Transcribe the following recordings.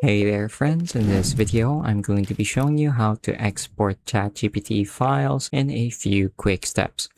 Hey there friends, in this video I'm going to be showing you how to export ChatGPT files in a few quick steps.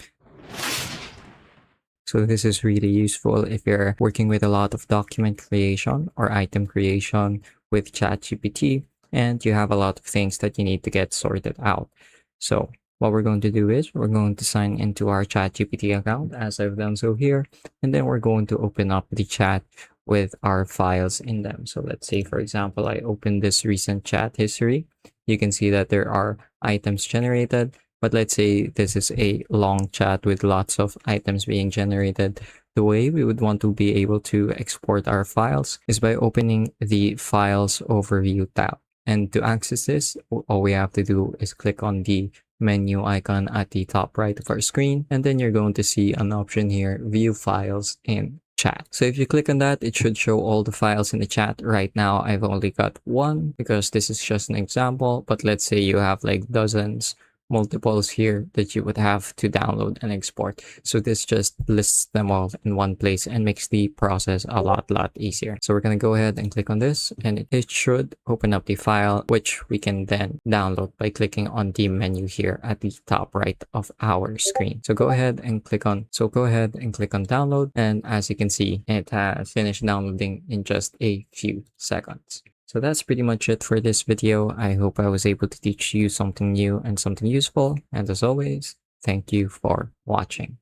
So this is really useful if you're working with a lot of document creation or item creation with ChatGPT and you have a lot of things that you need to get sorted out. So what we're going to do is we're going to sign into our ChatGPT account as I've done so here, and then we're going to open up the chat with our files in them. So let's say, for example, I open this recent chat history. You can see that there are items generated. But let's say this is a long chat with lots of items being generated. The way we would want to be able to export our files is by opening the Files Overview tab. And to access this, all we have to do is click on the menu icon at the top right of our screen, and then you're going to see an option here, View Files in Chat. So if you click on that, it should show all the files in the chat. Right now, I've only got one because this is just an example, but let's say you have like dozens multiples here that you would have to download and export. So this just lists them all in one place and makes the process a lot easier. So we're going to go ahead and click on this, and it should open up the file, which we can then download by clicking on the menu here at the top right of our screen. So go ahead and click on download, and as you can see, it has finished downloading in just a few seconds. So that's pretty much it for this video. I hope I was able to teach you something new and something useful. And as always, thank you for watching.